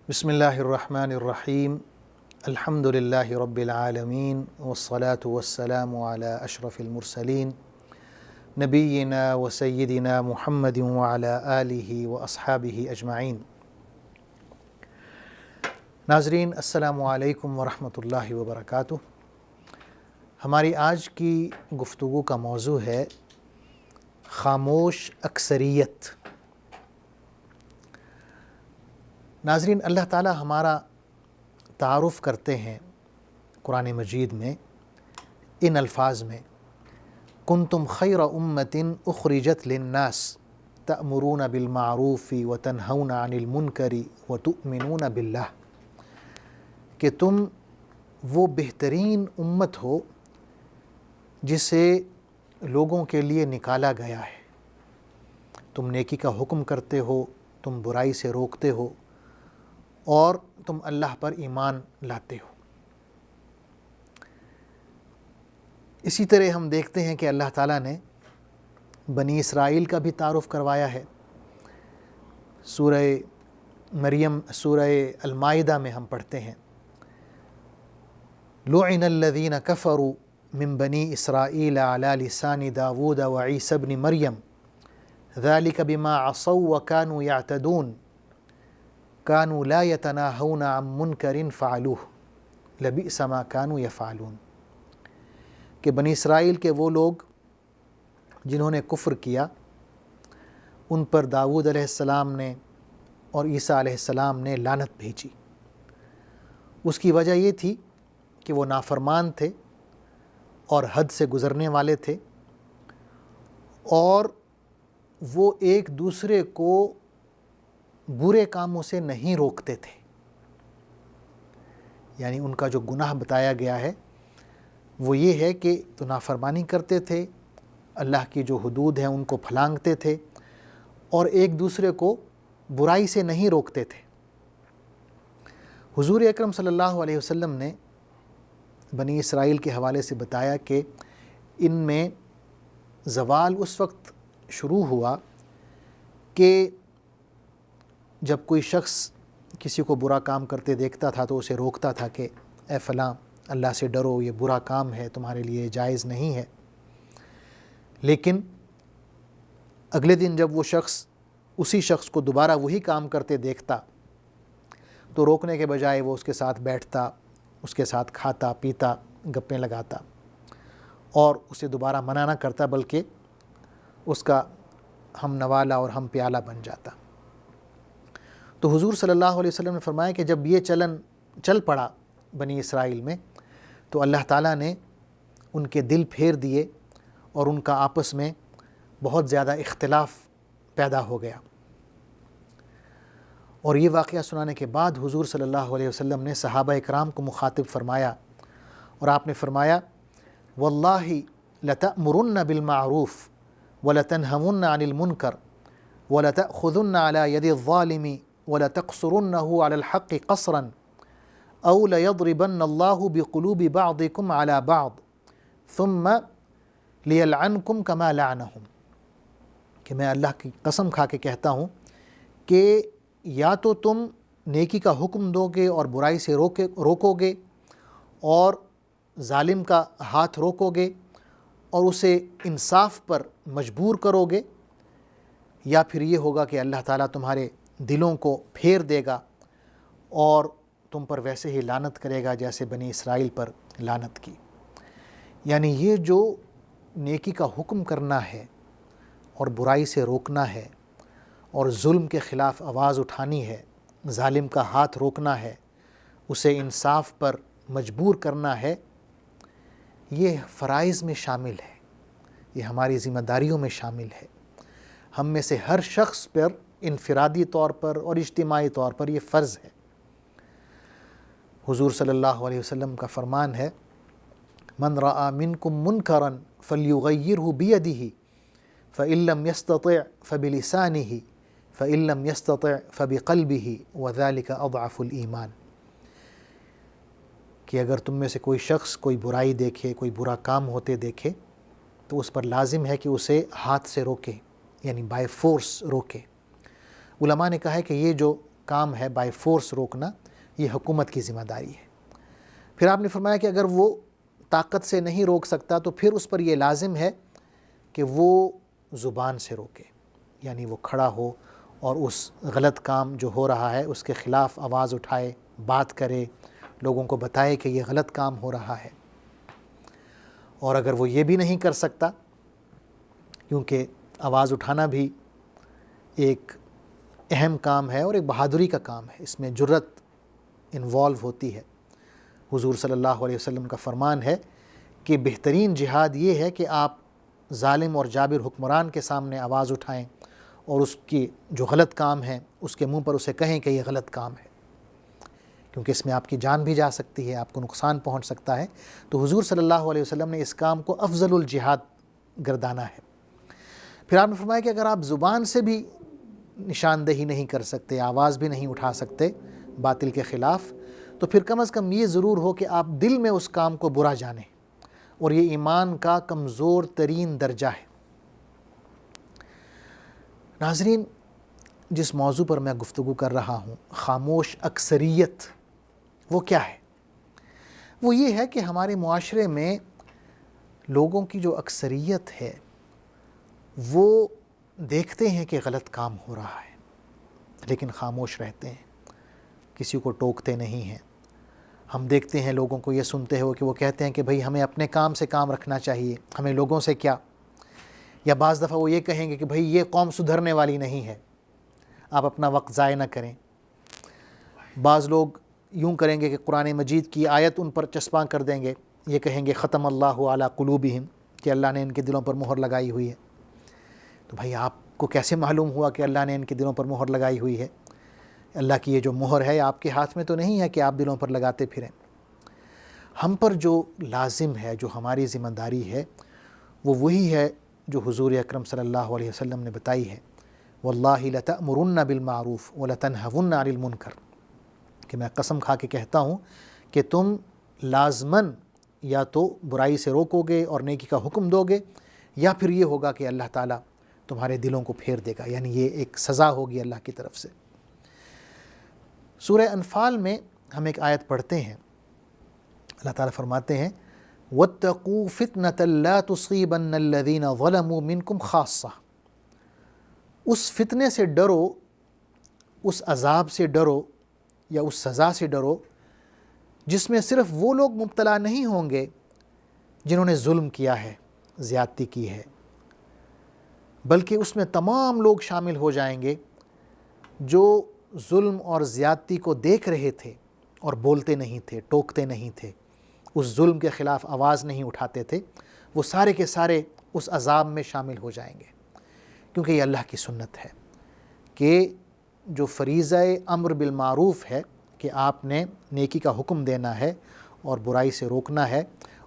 بسم اللہ الرحمن الرحیم الحمد للہ رب العالمین والصلاة والسلام علی اشرف المرسلین نبینا و سیدنا محمد وعلی آلہ و اصحابہ اجمعین۔ ناظرین السلام علیکم ورحمۃ اللہ وبرکاتہ۔ ہماری آج کی گفتگو کا موضوع ہے خاموش اکثریت۔ ناظرین، اللہ تعالی ہمارا تعارف کرتے ہیں قرآن مجید میں ان الفاظ میں، کنتم خیر امۃ اخرجت للناس تأمرون بالمعروف وتنہون عن المنکر وتؤمنون باللہ، کہ تم وہ بہترین امت ہو جسے لوگوں کے لیے نکالا گیا ہے۔ تم نیکی کا حکم کرتے ہو، تم برائی سے روکتے ہو اور تم اللہ پر ایمان لاتے ہو۔ اسی طرح ہم دیکھتے ہیں کہ اللہ تعالیٰ نے بنی اسرائیل کا بھی تعارف کروایا ہے۔ سورہ مریم، سورہ المائدہ میں ہم پڑھتے ہیں، لعن الذین کفروا من بنی اسرائیل علی لسان داود وعیسی ابن مریم ذلک بما عصوا وکانوا یعتدون کانوا لا یتناہون عن منکر فعلوہ لبئس ما کانوا یفعلون، کہ بنی اسرائیل کے وہ لوگ جنہوں نے کفر کیا، ان پر داود علیہ السلام نے اور عیسیٰ علیہ السلام نے لعنت بھیجی۔ اس کی وجہ یہ تھی کہ وہ نافرمان تھے اور حد سے گزرنے والے تھے، اور وہ ایک دوسرے کو برے کاموں سے نہیں روکتے تھے۔ یعنی ان کا جو گناہ بتایا گیا ہے وہ یہ ہے کہ تو نافرمانی کرتے تھے، اللہ کی جو حدود ہیں ان کو پھلانگتے تھے اور ایک دوسرے کو برائی سے نہیں روکتے تھے۔ حضور اکرم صلی اللہ علیہ وسلم نے بنی اسرائیل کے حوالے سے بتایا کہ ان میں زوال اس وقت شروع ہوا کہ جب کوئی شخص کسی کو برا کام کرتے دیکھتا تھا تو اسے روکتا تھا کہ اے فلاں، اللہ سے ڈرو، یہ برا کام ہے، تمہارے لیے جائز نہیں ہے۔ لیکن اگلے دن جب وہ شخص اسی شخص کو دوبارہ وہی کام کرتے دیکھتا تو روکنے کے بجائے وہ اس کے ساتھ بیٹھتا، اس کے ساتھ کھاتا پیتا، گپیں لگاتا اور اسے دوبارہ منع نہ کرتا، بلکہ اس کا ہم نوالا اور ہم پیالہ بن جاتا۔ تو حضور صلی اللہ علیہ وسلم نے فرمایا کہ جب یہ چلن چل پڑا بنی اسرائیل میں تو اللہ تعالیٰ نے ان کے دل پھیر دیے اور ان کا آپس میں بہت زیادہ اختلاف پیدا ہو گیا۔ اور یہ واقعہ سنانے کے بعد حضور صلی اللہ علیہ وسلم نے صحابہ اکرام کو مخاطب فرمایا اور آپ نے فرمایا، واللہ لتأمرن بالمعروف ولتنہون عن المنکر ولتأخذن على ید الظالم وَلَتَقْصُرُنَّهُ عَلَى الْحَقِّ قَصْرًا أَوْ لَيَضْرِبَنَّ اللَّهُ بِقُلُوبِ بَعْضِكُمْ عَلَى بَعْضٍ ثُمَّ لِيَلْعَنْكُمْ كَمَا لَعَنَهُمْ، کہ میں اللہ کی قسم کھا کے کہتا ہوں کہ یا تو تم نیکی کا حکم دو گے اور برائی سے روکو گے اور ظالم کا ہاتھ روکو گے اور اسے انصاف پر مجبور کرو گے، یا پھر یہ ہوگا کہ اللہ تعالیٰ تمہارے دلوں کو پھیر دے گا اور تم پر ویسے ہی لعنت کرے گا جیسے بنی اسرائیل پر لعنت کی۔ یعنی یہ جو نیکی کا حکم کرنا ہے اور برائی سے روکنا ہے اور ظلم کے خلاف آواز اٹھانی ہے، ظالم کا ہاتھ روکنا ہے، اسے انصاف پر مجبور کرنا ہے، یہ فرائض میں شامل ہے، یہ ہماری ذمہ داریوں میں شامل ہے۔ ہم میں سے ہر شخص پر انفرادی طور پر اور اجتماعی طور پر یہ فرض ہے۔ حضور صلی اللہ علیہ وسلم کا فرمان ہے، من رأى منکم منکرا فلیغیرہ بیدہ فإن لم یستطع فبلسانہ فإن لم یستطع فبقلبہ وذلک اضعف الایمان، کہ اگر تم میں سے کوئی شخص کوئی برائی دیکھے، کوئی برا کام ہوتے دیکھے تو اس پر لازم ہے کہ اسے ہاتھ سے روکے، یعنی بائی فورس روکے۔ علماء نے کہا ہے کہ یہ جو کام ہے بائی فورس روکنا، یہ حکومت کی ذمہ داری ہے۔ پھر آپ نے فرمایا کہ اگر وہ طاقت سے نہیں روک سکتا تو پھر اس پر یہ لازم ہے کہ وہ زبان سے روکے، یعنی وہ کھڑا ہو اور اس غلط کام جو ہو رہا ہے اس کے خلاف آواز اٹھائے، بات کرے، لوگوں کو بتائے کہ یہ غلط کام ہو رہا ہے۔ اور اگر وہ یہ بھی نہیں کر سکتا، کیونکہ آواز اٹھانا بھی ایک اہم کام ہے اور ایک بہادری کا کام ہے، اس میں جرأت انوالو ہوتی ہے۔ حضور صلی اللہ علیہ وسلم کا فرمان ہے کہ بہترین جہاد یہ ہے کہ آپ ظالم اور جابر حکمران کے سامنے آواز اٹھائیں اور اس کی جو غلط کام ہے اس کے منہ پر اسے کہیں کہ یہ غلط کام ہے، کیونکہ اس میں آپ کی جان بھی جا سکتی ہے، آپ کو نقصان پہنچ سکتا ہے۔ تو حضور صلی اللہ علیہ وسلم نے اس کام کو افضل الجہاد گردانا ہے۔ پھر آپ نے فرمایا کہ اگر آپ زبان سے بھی نشاندہی نہیں کر سکتے، آواز بھی نہیں اٹھا سکتے باطل کے خلاف، تو پھر کم از کم یہ ضرور ہو کہ آپ دل میں اس کام کو برا جانیں، اور یہ ایمان کا کمزور ترین درجہ ہے۔ ناظرین، جس موضوع پر میں گفتگو کر رہا ہوں، خاموش اکثریت، وہ کیا ہے؟ وہ یہ ہے کہ ہمارے معاشرے میں لوگوں کی جو اکثریت ہے وہ دیکھتے ہیں کہ غلط کام ہو رہا ہے لیکن خاموش رہتے ہیں، کسی کو ٹوکتے نہیں ہیں۔ ہم دیکھتے ہیں لوگوں کو یہ سنتے ہو کہ وہ کہتے ہیں کہ بھئی ہمیں اپنے کام سے کام رکھنا چاہیے، ہمیں لوگوں سے کیا۔ یا بعض دفعہ وہ یہ کہیں گے کہ بھئی یہ قوم سدھرنے والی نہیں ہے، آپ اپنا وقت ضائع نہ کریں۔ بعض لوگ یوں کریں گے کہ قرآن مجید کی آیت ان پر چسپاں کر دیں گے، یہ کہیں گے ختم اللہ علی قلوبہم، کہ اللہ نے ان کے دلوں پر مہر لگائی ہوئی ہے۔ تو بھئی آپ کو کیسے معلوم ہوا کہ اللہ نے ان کے دلوں پر مہر لگائی ہوئی ہے؟ اللہ کی یہ جو مہر ہے آپ کے ہاتھ میں تو نہیں ہے کہ آپ دلوں پر لگاتے پھریں۔ ہم پر جو لازم ہے، جو ہماری ذمہ داری ہے، وہ وہی ہے جو حضور اکرم صلی اللہ علیہ وسلم نے بتائی ہے، واللہ لتأمرن بالمعروف ولتنہون عن المنکر، کہ میں قسم کھا کے کہتا ہوں کہ تم لازماً یا تو برائی سے روکو گے اور نیکی کا حکم دو گے، یا پھر یہ ہوگا کہ اللہ تعالیٰ تمہارے دلوں کو پھیر دے گا، یعنی یہ ایک سزا ہوگی اللہ کی طرف سے۔ سورہ انفال میں ہم ایک آیت پڑھتے ہیں، اللہ تعالیٰ فرماتے ہیں وَاتَّقُوا فِتْنَةً لَا تُصِيبَنَّ الَّذِينَ ظَلَمُوا مِنْكُمْ خَاصَّةً، اس فتنے سے ڈرو، اس عذاب سے ڈرو یا اس سزا سے ڈرو جس میں صرف وہ لوگ مبتلا نہیں ہوں گے جنہوں نے ظلم کیا ہے، زیادتی کی ہے، بلکہ اس میں تمام لوگ شامل ہو جائیں گے جو ظلم اور زیادتی کو دیکھ رہے تھے اور بولتے نہیں تھے، ٹوکتے نہیں تھے، اس ظلم کے خلاف آواز نہیں اٹھاتے تھے، وہ سارے کے سارے اس عذاب میں شامل ہو جائیں گے۔ کیونکہ یہ اللہ کی سنت ہے کہ جو فریضہ امر بالمعروف ہے کہ آپ نے نیکی کا حکم دینا ہے اور برائی سے روکنا ہے،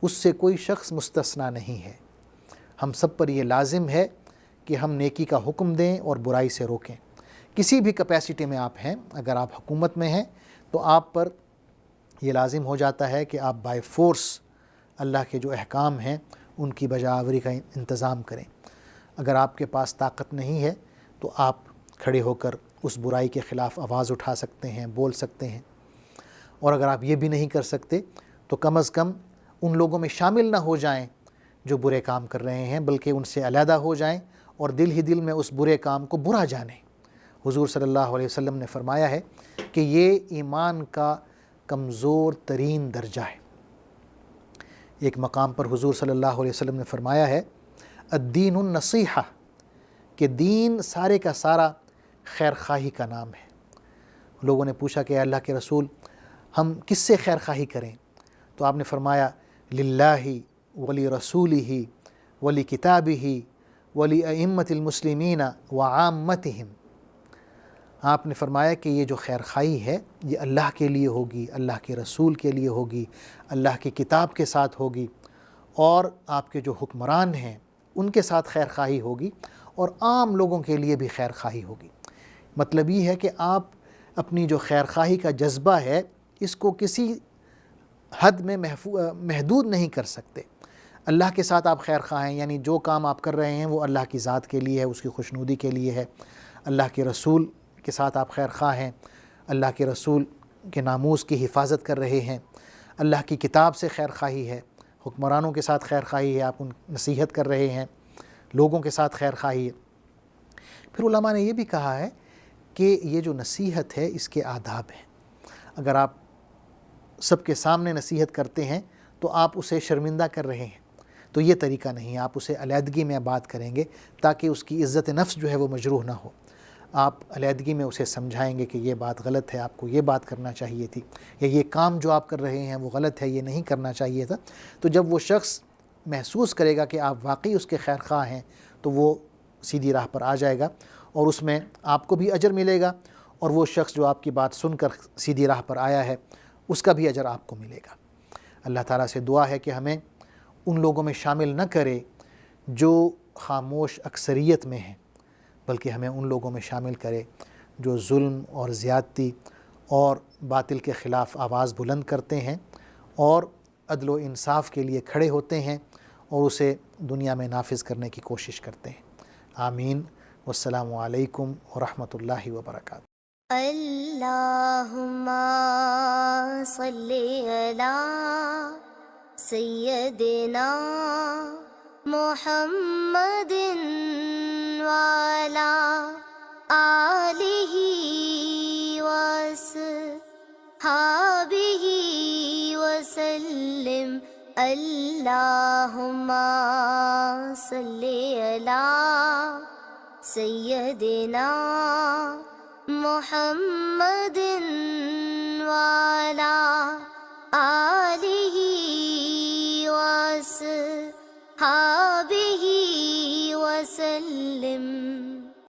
اس سے کوئی شخص مستثنیٰ نہیں ہے۔ ہم سب پر یہ لازم ہے کہ ہم نیکی کا حکم دیں اور برائی سے روکیں۔ کسی بھی کیپیسٹی میں آپ ہیں، اگر آپ حکومت میں ہیں تو آپ پر یہ لازم ہو جاتا ہے کہ آپ بائی فورس اللہ کے جو احکام ہیں ان کی بجاوری کا انتظام کریں۔ اگر آپ کے پاس طاقت نہیں ہے تو آپ کھڑے ہو کر اس برائی کے خلاف آواز اٹھا سکتے ہیں، بول سکتے ہیں، اور اگر آپ یہ بھی نہیں کر سکتے تو کم از کم ان لوگوں میں شامل نہ ہو جائیں جو برے کام کر رہے ہیں، بلکہ ان سے علیحدہ ہو جائیں اور دل ہی دل میں اس برے کام کو برا جانیں۔ حضور صلی اللہ علیہ وسلم نے فرمایا ہے کہ یہ ایمان کا کمزور ترین درجہ ہے۔ ایک مقام پر حضور صلی اللہ علیہ وسلم نے فرمایا ہے الدین النصیحہ، کہ دین سارے کا سارا خیر خواہی کا نام ہے۔ لوگوں نے پوچھا کہ اے اللہ کے رسول ہم کس سے خیر خواہی کریں؟ تو آپ نے فرمایا للہ ولی رسولہ ولی کتابہ ولی ائمۃ المسلمین وعامتہم۔ آپ نے فرمایا کہ یہ جو خیر خواہی ہے یہ اللہ کے لیے ہوگی، اللہ کے رسول کے لیے ہوگی، اللہ کی کتاب کے ساتھ ہوگی، اور آپ کے جو حکمران ہیں ان کے ساتھ خیر خواہی ہوگی، اور عام لوگوں کے لیے بھی خیر خواہی ہوگی۔ مطلب یہ ہے کہ آپ اپنی جو خیر خواہی کا جذبہ ہے اس کو کسی حد میں محدود نہیں کر سکتے۔ اللہ کے ساتھ آپ خیر خواہ ہیں، یعنی جو کام آپ کر رہے ہیں وہ اللہ کی ذات کے لیے ہے، اس کی خوشنودی کے لیے ہے۔ اللہ کے رسول کے ساتھ آپ خیر خواہ ہیں، اللہ کے رسول کے ناموس کی حفاظت کر رہے ہیں، اللہ کی کتاب سے خیر خواہی ہے، حکمرانوں کے ساتھ خیر خواہی ہے، آپ ان نصیحت کر رہے ہیں، لوگوں کے ساتھ خیر خواہی ہے۔ پھر علماء نے یہ بھی کہا ہے کہ یہ جو نصیحت ہے اس کے آداب ہیں۔ اگر آپ سب کے سامنے نصیحت کرتے ہیں تو آپ اسے شرمندہ کر رہے ہیں، تو یہ طریقہ نہیں، آپ اسے علیحدگی میں بات کریں گے تاکہ اس کی عزت نفس جو ہے وہ مجروح نہ ہو۔ آپ علیحدگی میں اسے سمجھائیں گے کہ یہ بات غلط ہے، آپ کو یہ بات کرنا چاہیے تھی، یا یہ کام جو آپ کر رہے ہیں وہ غلط ہے، یہ نہیں کرنا چاہیے تھا۔ تو جب وہ شخص محسوس کرے گا کہ آپ واقعی اس کے خیر خواہ ہیں تو وہ سیدھی راہ پر آ جائے گا، اور اس میں آپ کو بھی اجر ملے گا، اور وہ شخص جو آپ کی بات سن کر سیدھی راہ پر آیا ہے اس کا بھی اجر آپ کو ملے گا۔ اللہ تعالیٰ سے دعا ہے کہ ہمیں ان لوگوں میں شامل نہ کرے جو خاموش اکثریت میں ہیں، بلکہ ہمیں ان لوگوں میں شامل کرے جو ظلم اور زیادتی اور باطل کے خلاف آواز بلند کرتے ہیں اور عدل و انصاف کے لیے کھڑے ہوتے ہیں اور اسے دنیا میں نافذ کرنے کی کوشش کرتے ہیں۔ آمین۔ والسلام علیکم ورحمۃ اللہ وبرکاتہ۔ اللہم صلی علی سیدنا محمد وعلی آلہ وصحبہ وسلم۔ اللہم صلی علی سیدنا محمد